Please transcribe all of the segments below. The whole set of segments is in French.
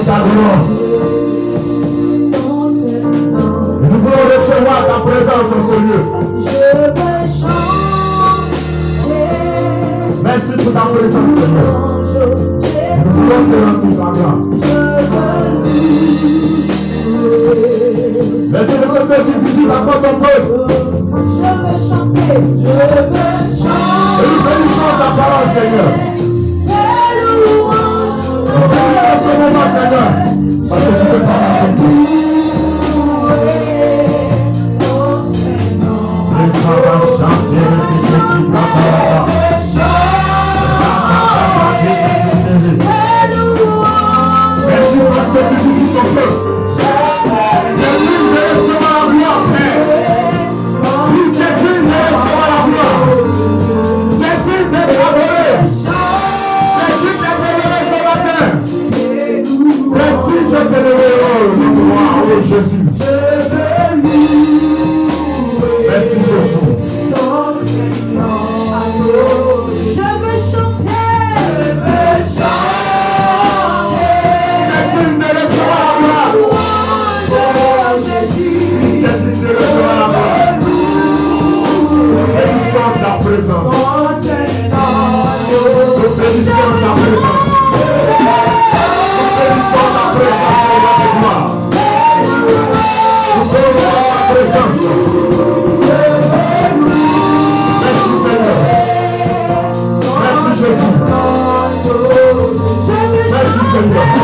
ta gloire. Nous voulons recevoir ta présence en ce lieu. Merci pour ta présence, Seigneur. Nous voulons te rendre toute la gloire. Merci de ce Dieu qui visite encore ton peuple. Je veux chanter. Et nous bénissons ta parole, Seigneur. Nous bénissons ce moment, Seigneur. Parce que tu peux parler à ton peuple. Et tu vas chanter, je suis ta parole. Merci parce que tu visites ton peuple. Jésus. Merci Jésus. Je veux chanter. Digne de recevoir la gloire. Digne de recevoir la gloire. Bénissons ta présence. Nous bénissons ta présence. Nous bénissons ta présence. Merci Seigneur. Merci Jésus. Merci Seigneur.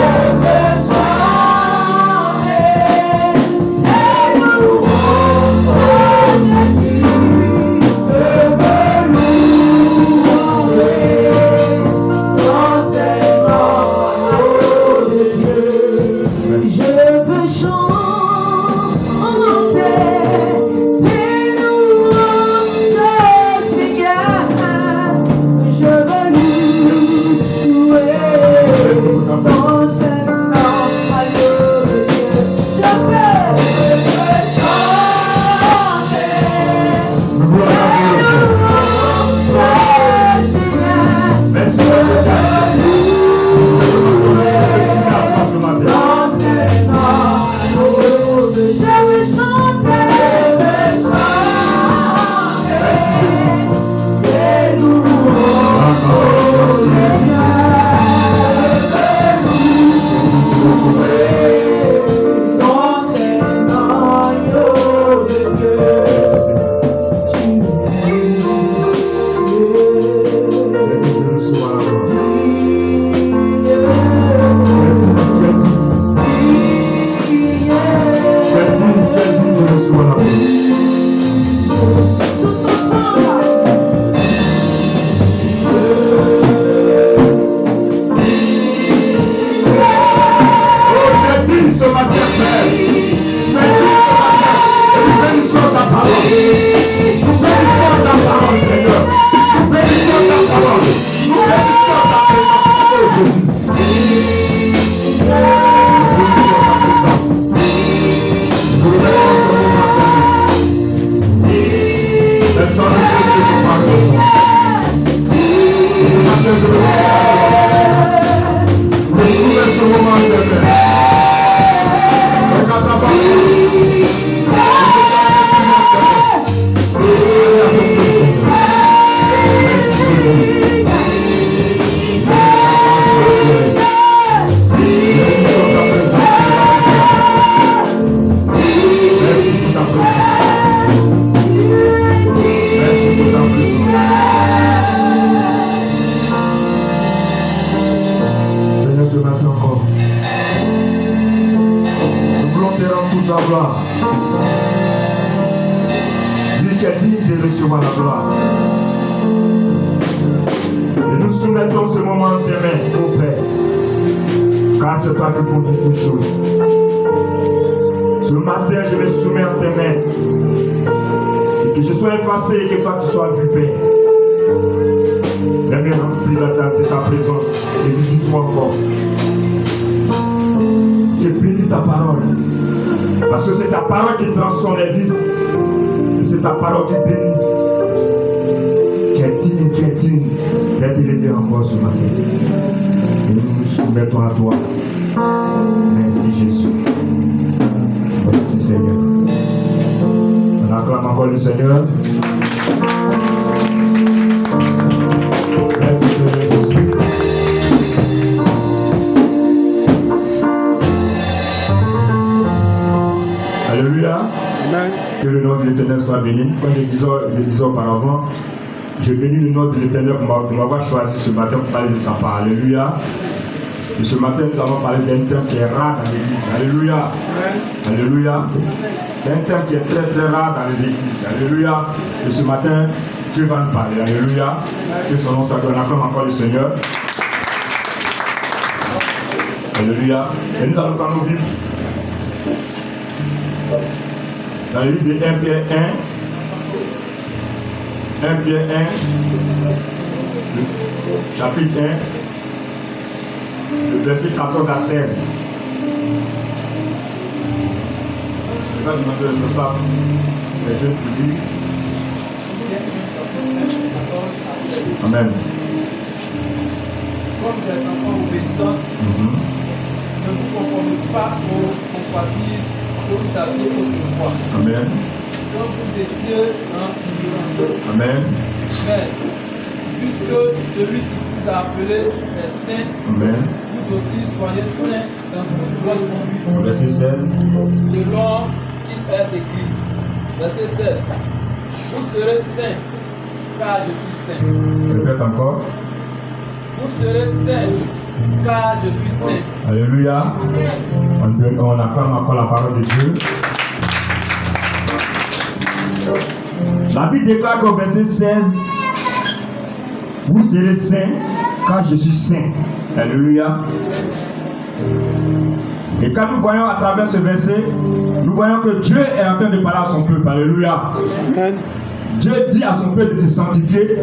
Ta parole qui bénit. Tu es digne, tu es encore ce matin. Et nous nous soumettons à toi. Merci Jésus. Merci Seigneur. On acclame encore le Seigneur. Merci Seigneur Jésus. Alléluia. Amen. Que le nom de l'Éternel soit béni. Comme je disais auparavant, je bénis le nom de l'Éternel pour m'avoir choisi ce matin pour parler de sa part. Alléluia. Et ce matin, nous allons parler d'un thème qui est rare dans l'église. Alléluia. Alléluia. C'est un thème qui est très très rare dans les églises. Alléluia. Et ce matin, Dieu va nous parler. Alléluia. Que son nom soit donné. On acclame encore le Seigneur. Alléluia. Et nous allons prendre nos Bibles. Dans le livre de 1 Pierre 1, 1 Pierre 1, chapitre 1, le verset 14 à 16. Je vais demander sur ça, les jeunes publics. Amen. Comme des enfants obéissants, ne vous conformez pas aux compagnies que vous aviez autrefois. Amen. Quand vous étiez en ignorance. Amen. Mais, puisque celui qui vous a appelé est saint, Amen. vous aussi soyez saints dans toute votre conduite. Verset 16. Selon qu'il est écrit. Verset 16. Vous serez saints, car je suis saint. Répète encore. Vous serez saints, car je suis saint. Alléluia. On acclame encore la parole de Dieu. La Bible déclare qu'au verset 16, vous serez saints, car je suis saint. Alléluia. Et quand nous voyons à travers ce verset, nous voyons que Dieu est en train de parler à son peuple. Alléluia. Amen. Dieu dit à son peuple de se sanctifier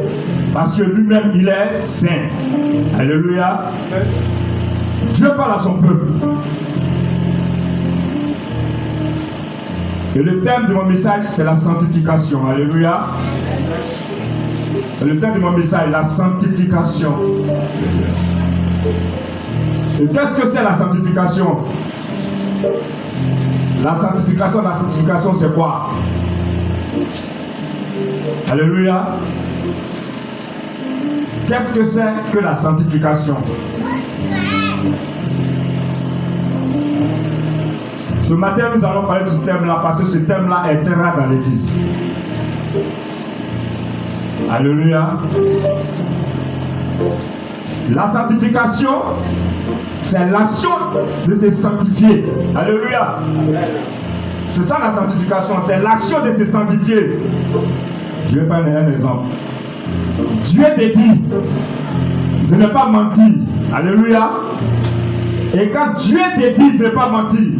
parce que lui-même il est saint. Alléluia. Dieu parle à son peuple. Et le thème de mon message, c'est la sanctification. Alléluia. Et le thème de mon message, la sanctification. Et qu'est-ce que c'est la sanctification? La sanctification, c'est quoi? Alléluia. Qu'est-ce que c'est que la sanctification? Ce matin, nous allons parler de ce thème-là parce que ce thème-là est très rare dans l'église. Alléluia. La sanctification, c'est l'action de se sanctifier. Alléluia. C'est ça la sanctification, c'est l'action de se sanctifier. Je vais prendre un exemple. Dieu te dit de ne pas mentir. Alléluia. Et quand Dieu te dit de ne pas mentir,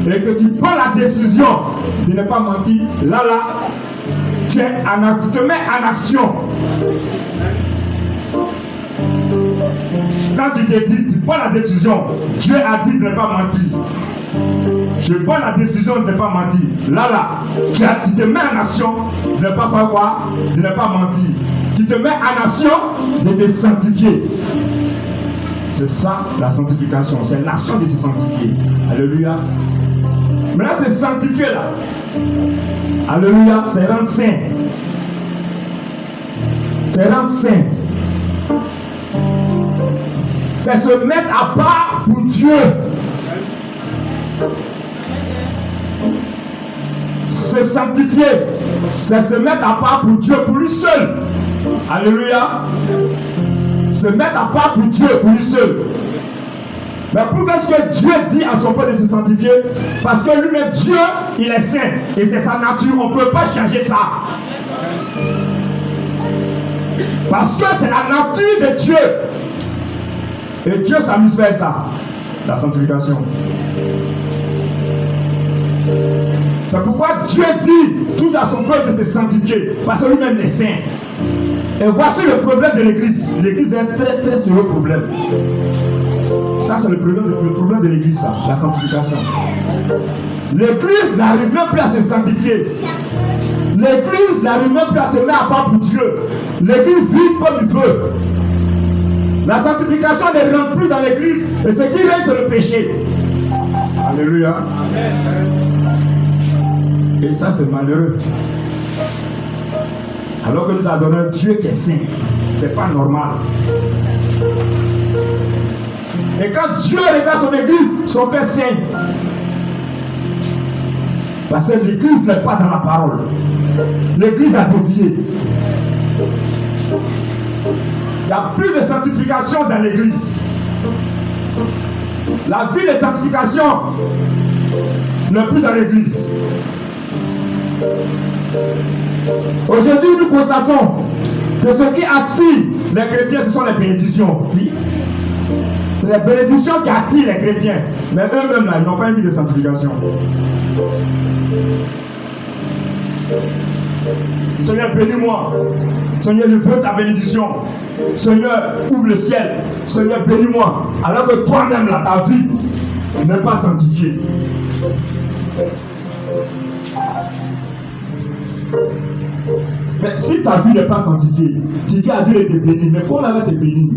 et que tu prends la décision de ne pas mentir, là, tu te mets en action. Quand tu te dis, tu prends la décision, Dieu a dit de ne pas mentir. Je prends la décision de ne pas mentir. Là, tu te mets en action de ne pas faire quoi? De ne pas mentir. Tu te mets en action de te sanctifier. C'est ça la sanctification. C'est l'action de se sanctifier. Alléluia. Maintenant, c'est sanctifier là. Alléluia. C'est rendre saint. C'est rendre saint. C'est se mettre à part pour Dieu. Se sanctifier, c'est se mettre à part pour Dieu, pour lui seul. Alléluia. Se mettre à part pour Dieu, pour lui seul. Mais pourquoi est-ce que Dieu dit à son peuple de se sanctifier? Parce que lui-même, Dieu, il est saint. Et c'est sa nature. On ne peut pas changer ça. Parce que c'est la nature de Dieu. Et Dieu s'amuse faire ça. La sanctification. C'est pourquoi Dieu dit toujours à son peuple de se sanctifier. Parce que lui-même est saint. Et voici le problème de l'église. L'église est un très très sérieux problème. Ça c'est le problème de l'église, ça, la sanctification. L'église n'arrive même plus à se sanctifier. L'église n'arrive même plus à se mettre à part pour Dieu. L'église vit comme il veut. La sanctification ne rentre plus dans l'église et ce qui reste, c'est le péché. Alléluia. Et ça, c'est malheureux. Alors que nous adorons un Dieu qui est saint. C'est pas normal. Et quand Dieu regarde son église, son Père saint. Parce que l'église n'est pas dans la parole. L'église a dévié. Il n'y a plus de sanctification dans l'église. La vie de sanctification n'est plus dans l'église. Aujourd'hui, nous constatons que ce qui attire les chrétiens, ce sont les bénédictions. Oui. C'est les bénédictions qui attirent les chrétiens. Mais eux-mêmes, là, ils n'ont pas une vie de sanctification. Seigneur, bénis-moi. Seigneur, je veux ta bénédiction. Seigneur, ouvre le ciel. Seigneur, bénis-moi. Alors que toi-même, là, ta vie n'est pas sanctifiée. Mais si ta vie n'est pas sanctifiée, tu dis à Dieu de te bénir. Mais comment elle va te bénir?